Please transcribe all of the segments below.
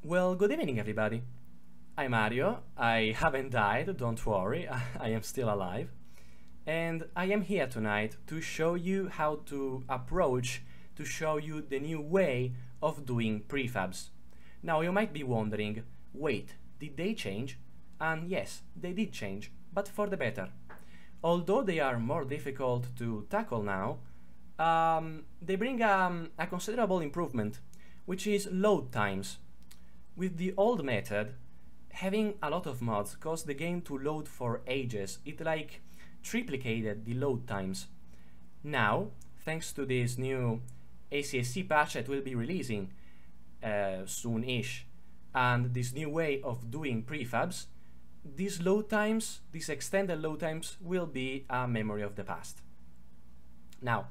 Well, good evening everybody. I'm Mario, I haven't died, don't worry, I am still alive. And I am here tonight to show you how to show you the new way of doing prefabs. Now you might be wondering, wait, did they change? And yes, they did change, but for the better. Although they are more difficult to tackle now, they bring a considerable improvement, which is load times. With the old method, having a lot of mods caused the game to load for ages. It like triplicated the load times. Now, thanks to this new ACSC patch that will be releasing soon-ish, and this new way of doing prefabs, these load times, these extended load times, will be a memory of the past. Now,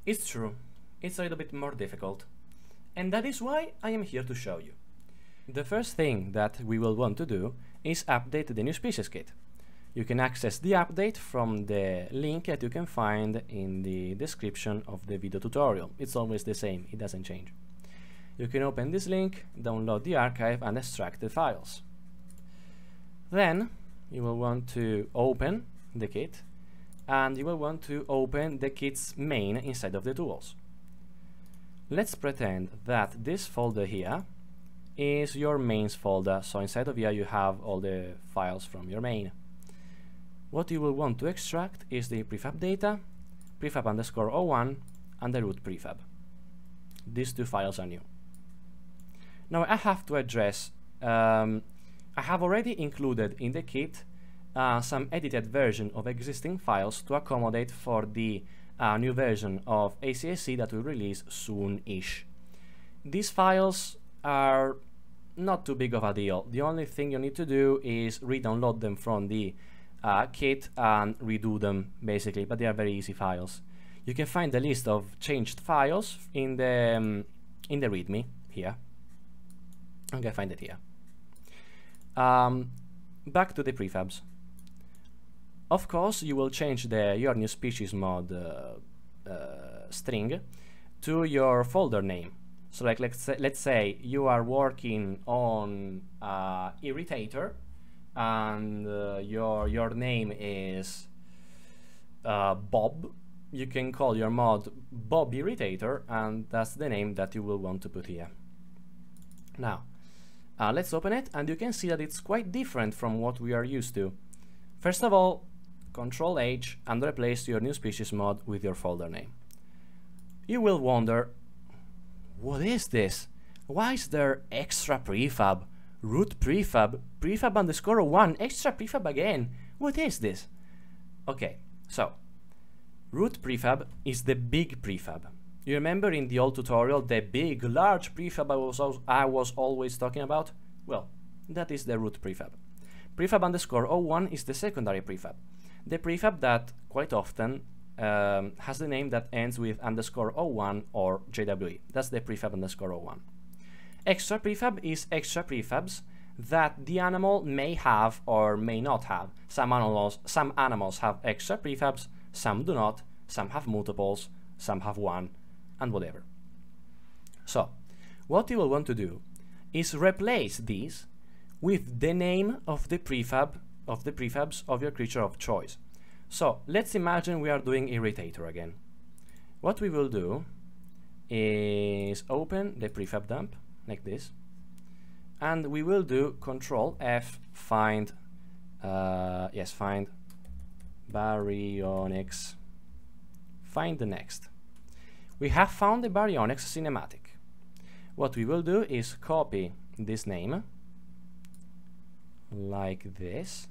it's true, it's a little bit more difficult, and that is why I am here to show you. The first thing that we will want to do is update the new species kit. You can access the update from the link that you can find in the description of the video tutorial. It's always the same, it doesn't change. You can open this link, download the archive and extract the files. Then you will want to open the kit, and you will want to open the kit's main inside of the tools. Let's pretend that this folder here is your mains folder, so inside of here you have all the files from your main. What you will want to extract is the prefab data, prefab_01, and the root prefab. These two files are new. Now I have to address, I have already included in the kit some edited version of existing files to accommodate for the new version of ACSC that will release soon-ish. These files are not too big of a deal. The only thing you need to do is re-download them from the kit and redo them, basically, but they are very easy files. You can find the list of changed files in the README here. I'm gonna find it here. Back to the prefabs. Of course, you will change your new species mod string to your folder name. So like let's say you are working on Irritator, and your name is Bob. You can call your mod Bob Irritator, and that's the name that you will want to put here. Now, let's open it, and you can see that it's quite different from what we are used to. First of all, Control H and replace your new species mod with your folder name. You will wonder, what is this? Why is there extra prefab, root prefab, prefab_01, extra prefab again? What is this? Okay, so root prefab is the big prefab. You remember in the old tutorial the big, large prefab I was always talking about? Well, that is the root prefab. Prefab_01 is the secondary prefab. The prefab that quite often has the name that ends with _01 or JWE. That's the prefab_01. Extra prefab is extra prefabs that the animal may have or may not have. Some animals have extra prefabs, some do not, some have multiples, some have one, and whatever. So, what you will want to do is replace these with the name of the prefabs of your creature of choice. So let's imagine we are doing Irritator again. What we will do is open the prefab dump like this, and we will do Control F, find find Baryonyx, find the next. We have found the Baryonyx cinematic. What we will do is copy this name like this,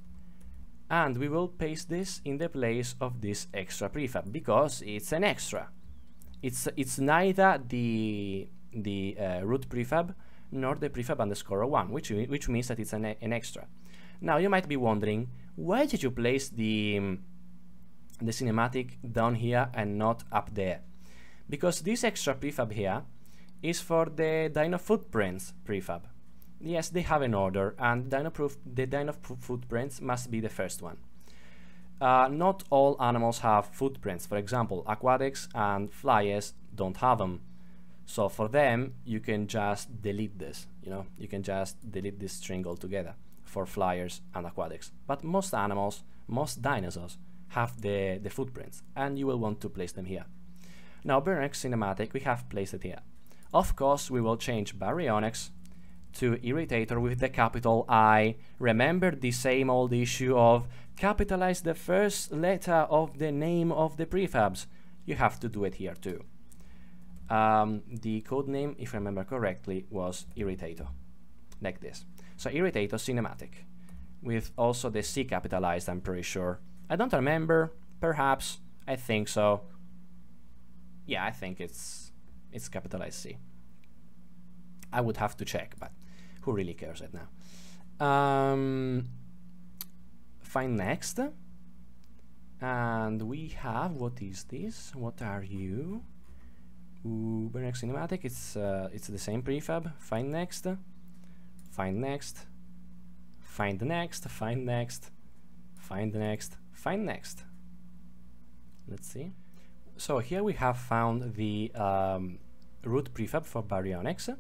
and we will paste this in the place of this extra prefab because it's an extra. It's neither the root prefab nor the prefab_01, which means that it's an extra. Now you might be wondering, why did you place the cinematic down here and not up there? Because this extra prefab here is for the Dino Footprints prefab. Yes, they have an order, and the Dino Footprints must be the first one. Not all animals have footprints. For example, aquatics and flyers don't have them. So for them, you can just delete this, you know, you can just delete this string altogether for flyers and aquatics. But most animals, most dinosaurs have the footprints, and you will want to place them here. Now, Baryonyx cinematic, we have placed it here. Of course, we will change Baryonyx to Irritator with the capital I. Remember the same old issue of capitalize the first letter of the name of the prefabs. You have to do it here too. The code name, if I remember correctly, was Irritator, like this. So Irritator cinematic, with also the C capitalized, I'm pretty sure. I don't remember, perhaps, I think so. Yeah, I think it's capitalized C. I would have to check, but who really cares right now? Find next. And we have, what is this? What are you? Baryonyx cinematic, it's the same prefab. Find next, find next, find next, find next, find next, find next. Let's see. So here we have found the root prefab for Baryonyx.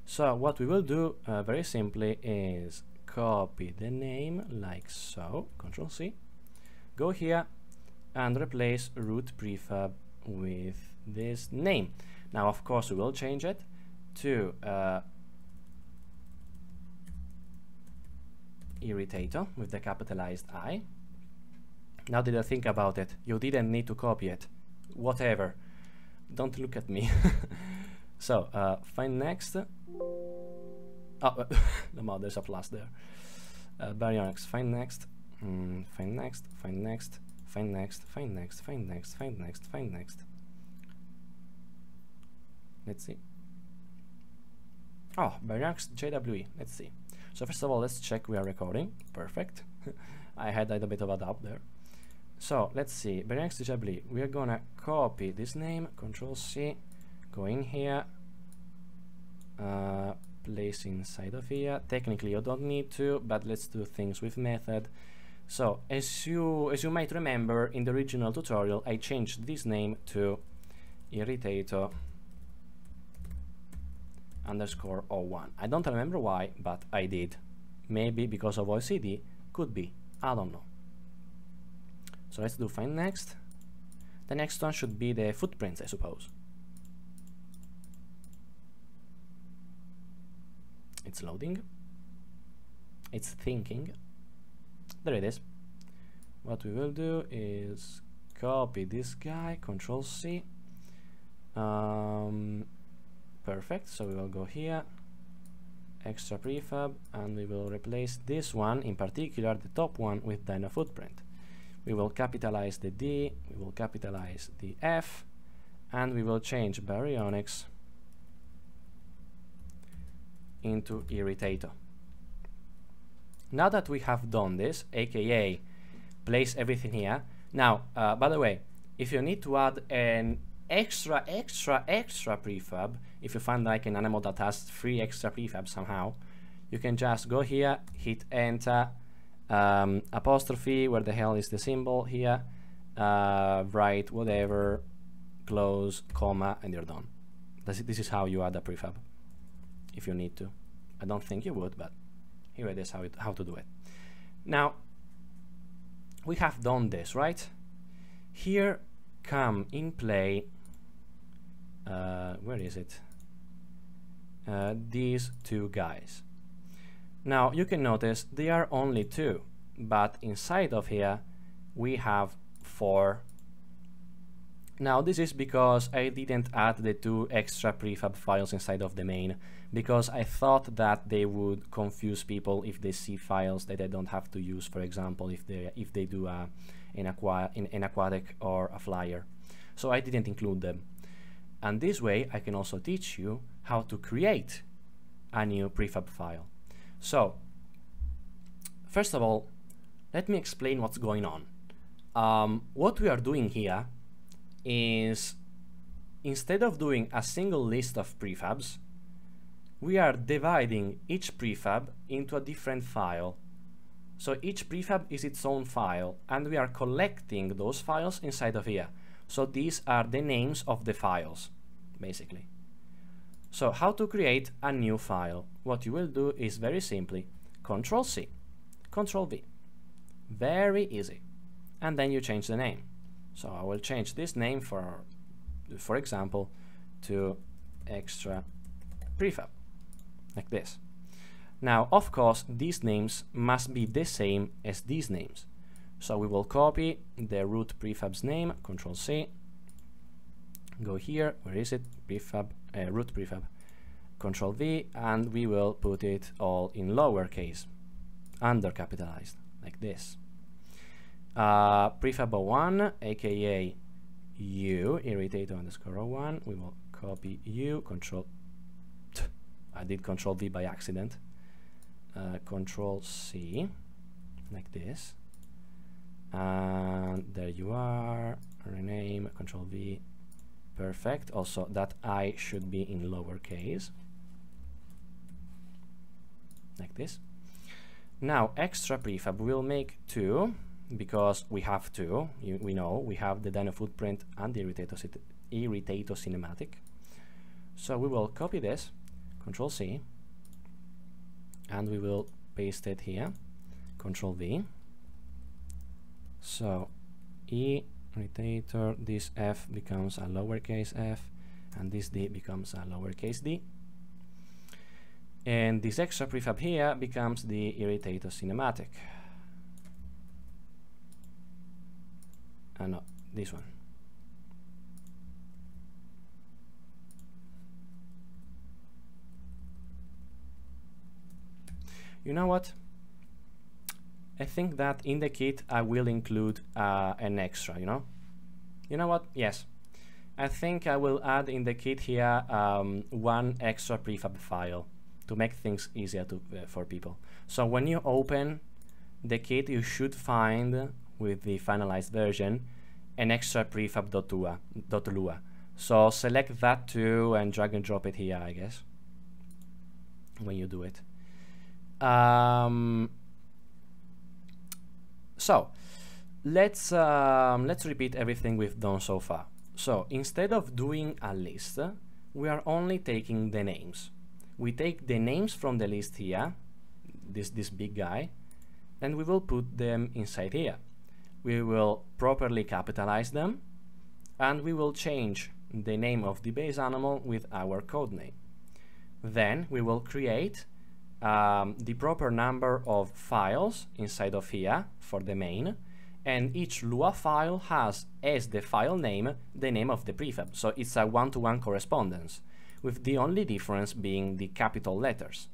So what we will do very simply is copy the name like so, Control C, go here and replace root prefab with this name. Now of course we will change it to Irritator with the capitalized I. Now that I think about it, you didn't need to copy it. Whatever, don't look at me. So find next. Oh, no, there's a plus there. Baryonyx, find next, find next, find next, find next, find next, find next, find next, find next. Let's see. Oh, Baryonyx JWE. Let's see. So first of all, let's check we are recording. Perfect. I had a bit of a doubt there. So let's see. Baryonyx JWE. We are gonna copy this name. Control C. Go in here. Place inside of here. Technically, you don't need to, but let's do things with method. So as you might remember, in the original tutorial, I changed this name to Irritator _01. I don't remember why, but I did. Maybe because of OCD, could be. I don't know. So let's do find next. The next one should be the footprints, I suppose. It's loading. It's thinking. There it is. What we will do is copy this guy, Control C. Perfect. So we will go here, extra prefab, and we will replace this one, in particular the top one, with Dino footprint. We will capitalize the D, we will capitalize the F, and we will change Baryonyx into Irritator. Now that we have done this, aka place everything here. Now, by the way, if you need to add an extra prefab, if you find like an animal that has 3 extra prefabs somehow, you can just go here, hit enter, apostrophe, where the hell is the symbol here, write whatever, close, comma, and you're done. This is how you add a prefab, if you need to. I don't think you would, but here it is how to do it. Now, we have done this, right? Here come in play, where is it? These two guys. Now you can notice they are only 2, but inside of here we have 4. Now this is because I didn't add the 2 extra prefab files inside of the main, because I thought that they would confuse people if they see files that they don't have to use, for example, if they do an aquatic or a flyer. So I didn't include them. And this way I can also teach you how to create a new prefab file. So first of all, let me explain what's going on. What we are doing here is, instead of doing a single list of prefabs, we are dividing each prefab into a different file. So each prefab is its own file, and we are collecting those files inside of here. So these are the names of the files, basically. So how to create a new file? What you will do is very simply Control C, Control V. Very easy. And then you change the name. So I will change this name for example, to extra prefab, like this. Now, of course, these names must be the same as these names. So we will copy the root prefab's name, Control C, go here, where is it? Prefab, root prefab, Control V, and we will put it all in lowercase, undercapitalized, like this. Prefab01, aka U, irritator_01, we will copy U, I did Control V by accident, Control C, like this, and there you are, rename, Control V, perfect. Also that I should be in lowercase, like this. Now extra prefab will make 2, because we have to, we know we have the dyno footprint and the irritator cinematic. So we will copy this, Control C, and we will paste it here, Control V. So irritator, this F becomes a lowercase f, and this D becomes a lowercase d. And this extra prefab here becomes the irritator cinematic. No, this one. You know what? I think that in the kit I will include an extra, you know? You know what? Yes. I think I will add in the kit here one extra prefab file to make things easier for people. So when you open the kit, you should find, with the finalized version, an extra prefab.lua. So select that too and drag and drop it here, I guess, when you do it. So let's repeat everything we've done so far. So instead of doing a list, we are only taking the names. We take the names from the list here, this big guy, and we will put them inside here. We will properly capitalize them, and we will change the name of the base animal with our code name. Then we will create the proper number of files inside of here for the main, and each Lua file has as the file name the name of the prefab. So it's a one-to-one correspondence, with the only difference being the capital letters.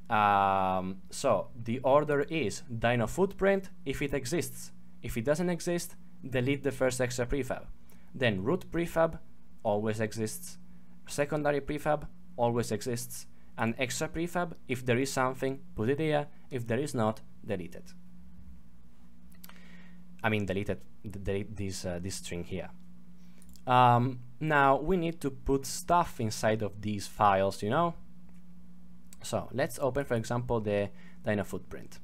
So the order is dyno footprint if it exists. If it doesn't exist, delete the first extra prefab. Then root prefab always exists, secondary prefab always exists, and extra prefab, if there is something, put it here. If there is not, delete it. I mean, delete this string here. Now we need to put stuff inside of these files, you know. So let's open, for example, the dyno footprint.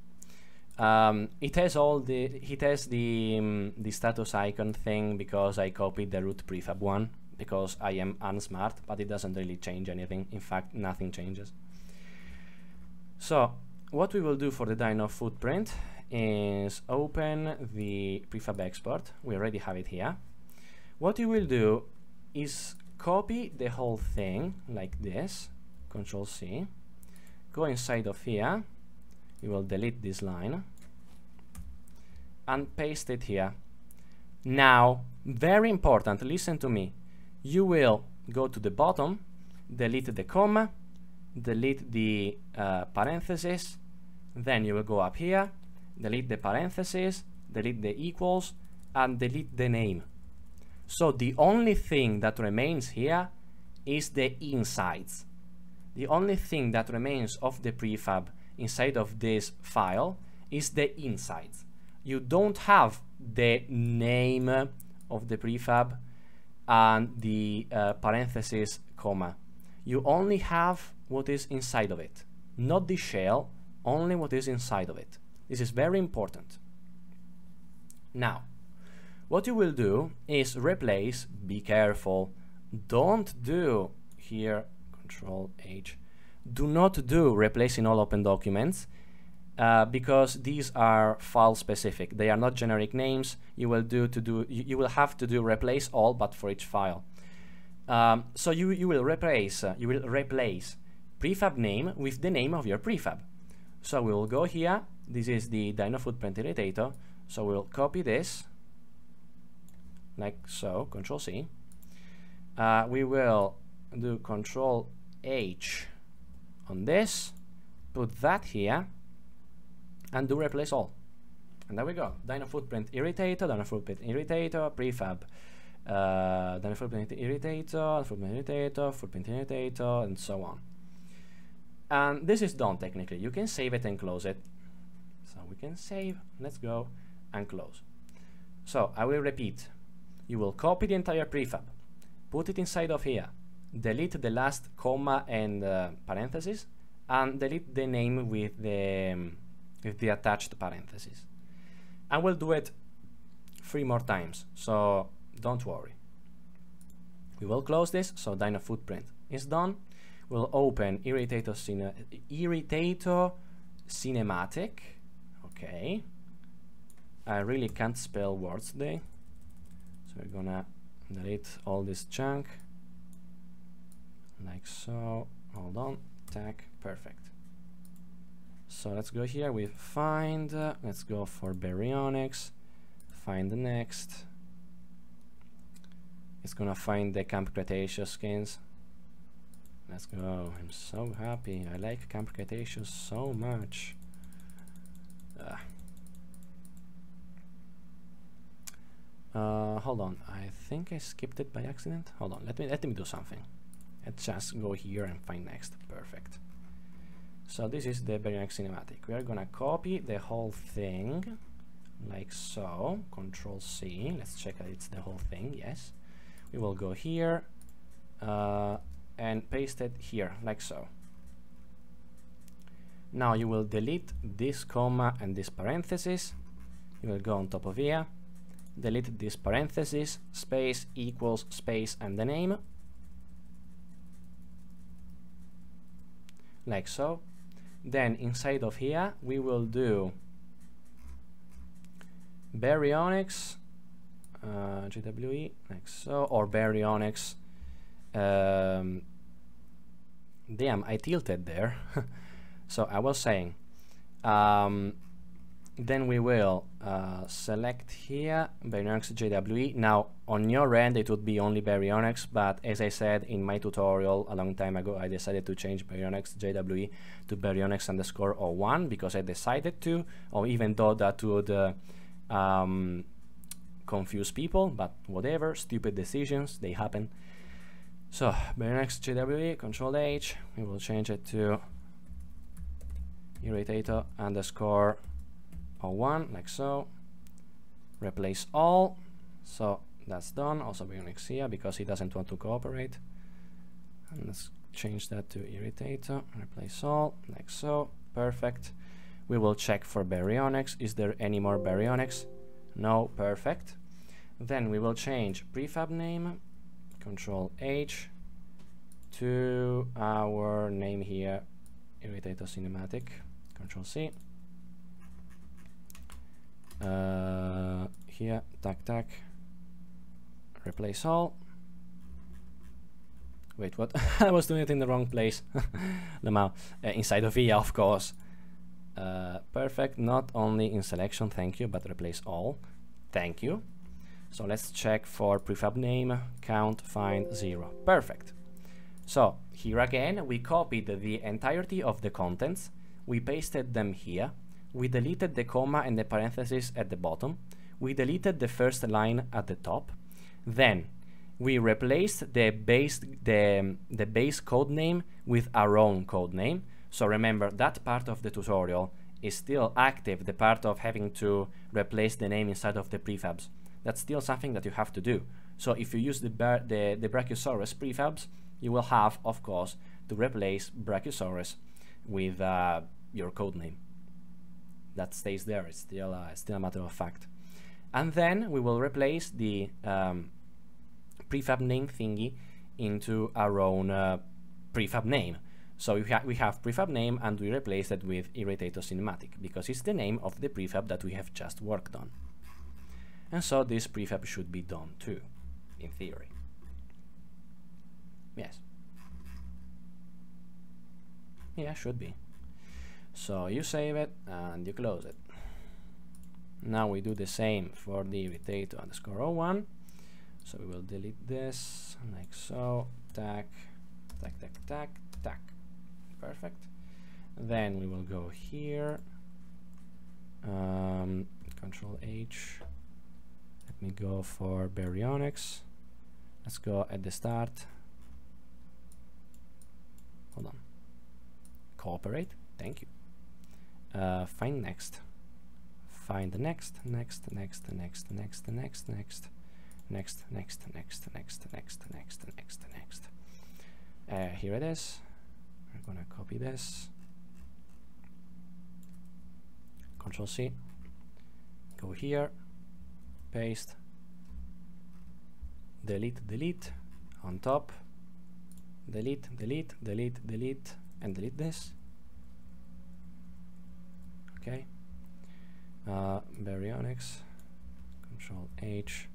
It has the status icon thing because I copied the root prefab one, because I am unsmart, but it doesn't really change anything. In fact, nothing changes. So what we will do for the dyno footprint is open the prefab export. We already have it here. What you will do is copy the whole thing like this, Control C, go inside of here, you will delete this line, and paste it here. Now, very important, listen to me. You will go to the bottom, delete the comma, delete the parentheses, then you will go up here, delete the parentheses, delete the equals, and delete the name. So the only thing that remains here is the insides. The only thing that remains of the prefab inside of this file is the insides. You don't have the name of the prefab and the parentheses, comma. You only have what is inside of it, not the shell, only what is inside of it. This is very important. Now, what you will do is replace, be careful, don't do here, Control H. Do not do replace in all open documents because these are file specific. They are not generic names. You will have to do replace all, but for each file. So you will replace prefab name with the name of your prefab. So we will go here. This is the dyno footprint irritator. So we'll copy this like so. Control C. We will do Control H on this, put that here, and do replace all. And there we go. Dyno footprint irritator, dyno footprint irritator, prefab, dyno footprint irritator, footprint irritator, and so on. And this is done technically. You can save it and close it. So we can save, let's go, and close. So I will repeat. You will copy the entire prefab, put it inside of here, delete the last comma and parentheses, and delete the name with the attached parentheses. I will do it 3 more times, so don't worry. We will close this, so dyno footprint is done. We'll open irritator cinematic. Okay. I really can't spell words today, so we're gonna delete all this junk like so. Hold on, tag, perfect. So let's go here with find, let's go for baryonyx, find the next. It's gonna find the Camp Cretaceous skins. Let's go. I'm so happy. I like Camp Cretaceous so much. Hold on. I think I skipped it by accident. Hold on. Let me do something. Let's just go here and find next. Perfect. So this is the baryonyx cinematic. We are gonna copy the whole thing like so. Control C. Let's check that it's the whole thing. Yes. We will go here. And paste it here like so. Now you will delete this comma and this parenthesis. You will go on top of here, delete this parenthesis, space equals space and the name like so. Then inside of here we will do baryonyx JWE like so, or baryonyx. Damn, I tilted there. So I was saying, then we will select here baryonyx JWE. Now on your end it would be only baryonyx, but as I said in my tutorial a long time ago, I decided to change baryonyx JWE to baryonyx_01 because I decided to, or even though that would confuse people, but whatever, stupid decisions, they happen. So baryonyx JWE, Control H, we will change it to irritator_01 like so. Replace all. So that's done. Also baryonyx here because he doesn't want to cooperate. And let's change that to irritator, replace all like so. Perfect. We will check for baryonyx. Is there any more baryonyx? No. Perfect. Then we will change prefab name, Control H, to our name here, irritator cinematic. Control C. Here, tac, replace all. Wait, what? I was doing it in the wrong place. Inside of here, of course. Perfect. Not only in selection, thank you, but replace all. Thank you. So let's check for prefab name, count, find 0. Perfect. So here again, we copied the entirety of the contents, we pasted them here, we deleted the comma and the parentheses at the bottom, we deleted the first line at the top, then we replaced the base code name with our own code name. So remember, that part of the tutorial is still active, the part of having to replace the name inside of the prefabs. That's still something that you have to do. So if you use the Brachiosaurus prefabs, you will have, of course, to replace Brachiosaurus with your code name. That stays there. It's still a matter of fact. And then we will replace the prefab name thingy into our own prefab name. So we have prefab name and we replace it with Irritator Cinematic because it's the name of the prefab that we have just worked on. And so this prefab should be done too, in theory. Yes. Yeah, should be. So you save it and you close it. Now we do the same for the Irritator underscore 01. So we will delete this like so. Tack, tack, tack, tack, tack. Perfect. Then we will go here. Control H. Let me go for baryonyx. Let's go at the start. Hold on. Cooperate. Thank you. Find next. Find the next, next, next, next, next, next, next, next, next, next, next, next, next, next, next. Here it is. We're gonna copy this. Control C. Go here. Paste. Delete, delete. On top. Delete, delete, delete, delete, and delete this. Okay. Baryonyx. Control H.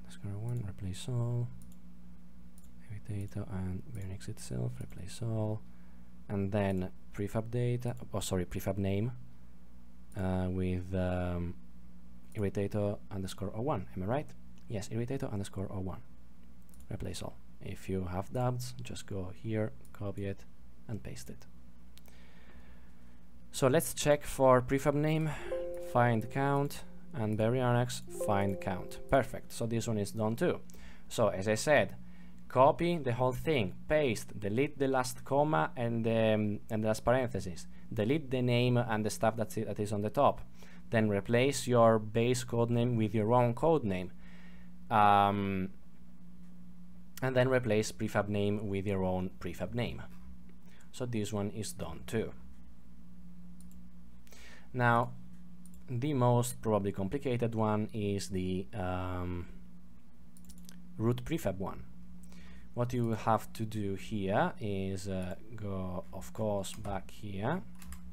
Underscore 1. Replace all. Data and baryonyx itself. Replace all. And then prefab data. Oh, sorry, prefab name with Irritator underscore 01. Am I right? Yes, Irritator underscore 01. Replace all. If you have doubts, just go here, copy it, and paste it. So let's check for prefab name, find count, and baryonyx, find count. Perfect. So this one is done too. So as I said, copy the whole thing, paste, delete the last comma and the last parenthesis, delete the name and the stuff that is on the top, then replace your base code name with your own code name, and then replace prefab name with your own prefab name. So this one is done too. Now the most probably complicated one is the root prefab one. What you have to do here is go, of course, back here.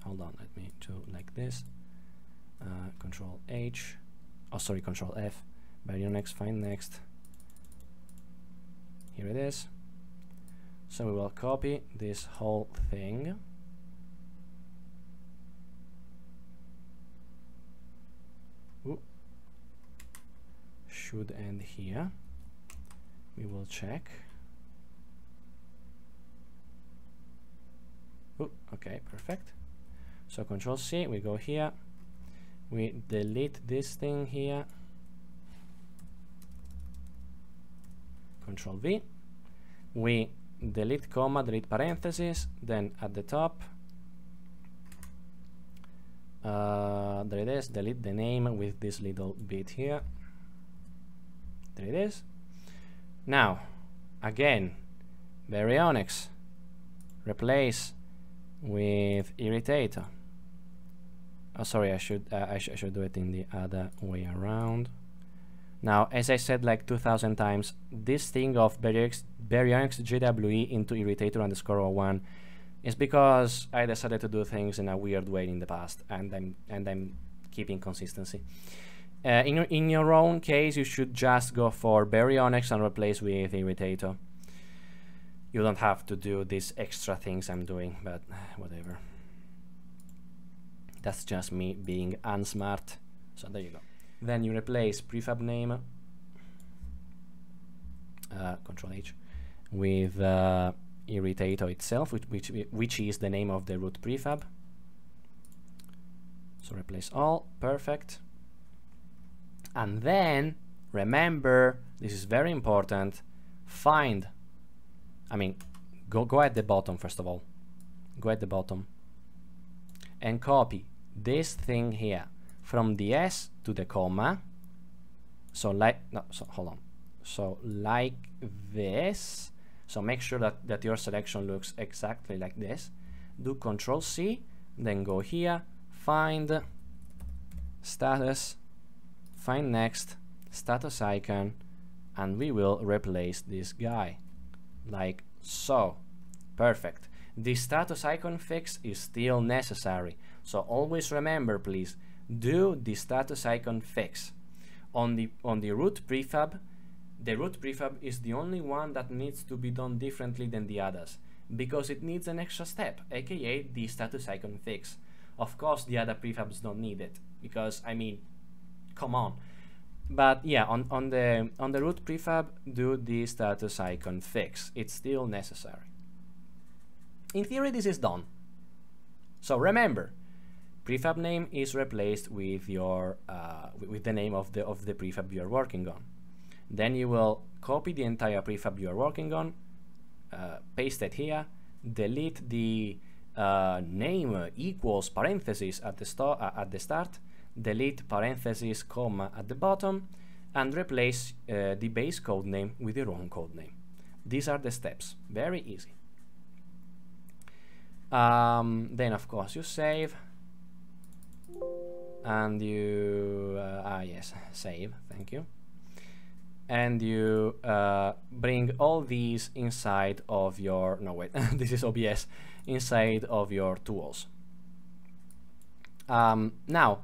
Hold on, let me do like this. Control H. Oh, sorry, Control F. Baryonyx, find next. Here it is. So we will copy this whole thing. Ooh. Should end here. We will check. Ooh, okay, perfect. So Control C, we go here, we delete this thing here, Control V, we delete comma, delete parentheses, then at the top, there it is, delete the name with this little bit here, there it is. Now, again, baryonyx, replace with Irritator. Oh, sorry, I should do it in the other way around. Now, as I said like 2000 times, this thing of baryonyx JWE into Irritator underscore 01 is because I decided to do things in a weird way in the past, and I'm keeping consistency. In your own case, you should just go for baryonyx and replace with Irritator. You don't have to do these extra things I'm doing, but whatever. That's just me being unsmart. So there you go. Then you replace prefab name, Control H, with Irritator itself, which is the name of the root prefab. So replace all, perfect. And then remember, this is very important, find. I mean, go at the bottom first of all. Go at the bottom and copy this thing here from the S to the comma. So like, no, so hold on. So like this. So make sure that your selection looks exactly like this. Do Control C, then go here, find status, find next, status icon, and we will replace this guy like So, perfect. The status icon fix is still necessary. So always remember, please, do the status icon fix. On the root prefab, the root prefab is the only one that needs to be done differently than the others, because it needs an extra step, aka the status icon fix. Of course, the other prefabs don't need it, because, I mean, come on. But yeah, on the root prefab, do the status icon fix. It's still necessary. In theory, this is done. So remember, prefab name is replaced with your with the name of the prefab you are working on. Then you will copy the entire prefab you are working on, paste it here, delete the name equals parentheses at the start, delete parentheses comma at the bottom, and replace the base code name with your own code name. These are the steps. Very easy. Then of course you save, and you yes, save, thank you, and you bring all these inside of your, no wait, this is OBS, inside of your tools. Now,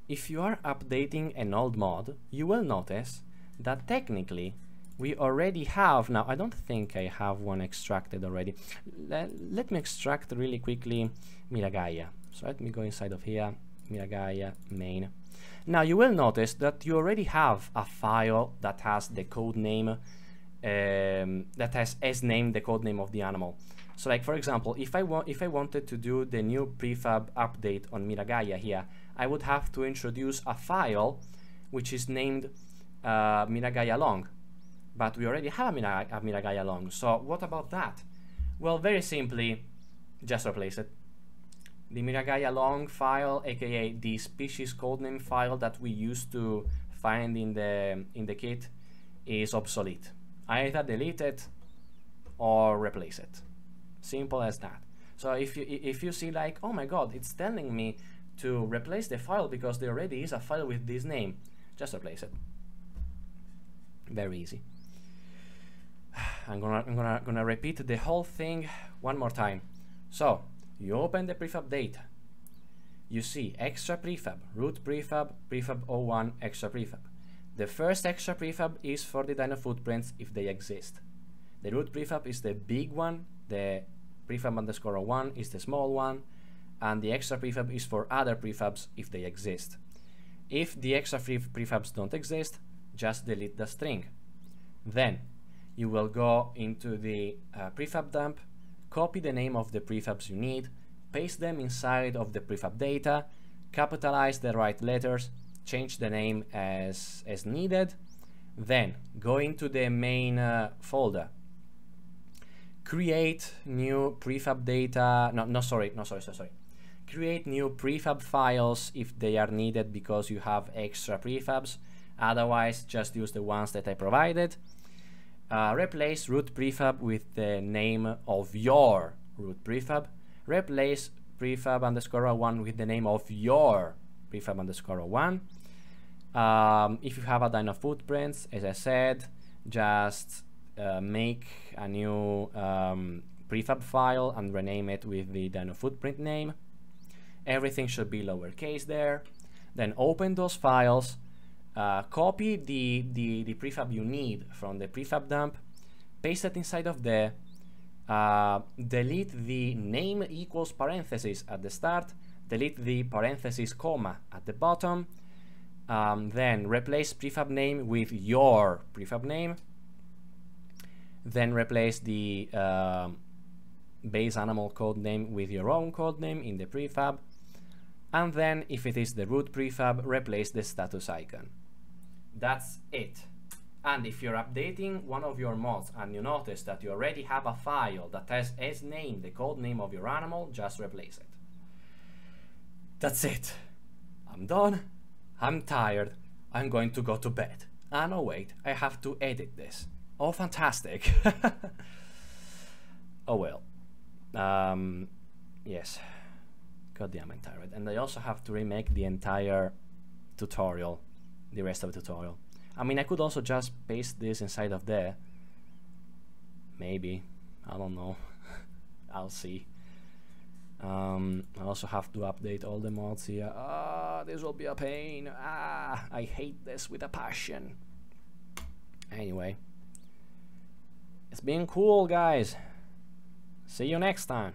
if you are updating an old mod, you will notice that technically we already have, now I don't think I have one extracted already. Let me extract really quickly Miragaia. So let me go inside of here, Miragaia main. Now you will notice that you already have a file that has the code name, that has as name the code name of the animal. So like for example, if I wanted to do the new prefab update on Miragaia here, I would have to introduce a file which is named Miragaia long, but we already have a Miragaia long. So what about that? Well, very simply, just replace it. The Miragaia long file, aka the species codename file that we used to find in the kit, is obsolete. Either delete it or replace it. Simple as that. So if you see like, oh my god, it's telling me to replace the file because there already is a file with this name, just replace it. Very easy. I'm gonna repeat the whole thing one more time. So you open the prefab data, you see extra prefab, root prefab, prefab 01, extra prefab. The first extra prefab is for the dino footprints if they exist. The root prefab is the big one, the prefab underscore 01 is the small one, and the extra prefab is for other prefabs if they exist. If the extra prefabs don't exist, just delete the string. Then you will go into the prefab dump, copy the name of the prefabs you need, paste them inside of the prefab data, capitalize the right letters, change the name as needed, then go into the main folder, create new prefab data, sorry. Create new prefab files if they are needed because you have extra prefabs, otherwise just use the ones that I provided. Replace root prefab with the name of your root prefab. Replace prefab underscore 01 with the name of your prefab underscore 01. If you have a dino footprints, as I said, just make a new prefab file and rename it with the dino footprint name. Everything should be lowercase there. Then open those files, copy the prefab you need from the prefab dump, paste it inside of there, delete the name equals parentheses at the start, delete the parentheses comma at the bottom, then replace prefab name with your prefab name, then replace the base animal code name with your own code name in the prefab, and then if it is the root prefab, replace the status icon. That's it. And if you're updating one of your mods and you notice that you already have a file that has as name the code name of your animal, just replace it. That's it. I'm done. I'm tired. I'm going to go to bed. Ah no, wait, I have to edit this. Oh, fantastic. Oh well. Yes. God damn, I'm tired. And I also have to remake the entire tutorial, the rest of the tutorial. I mean, I could also just paste this inside of there. Maybe. I don't know. I'll see. I also have to update all the mods here. This will be a pain. I hate this with a passion. Anyway, it's been cool, guys. See you next time.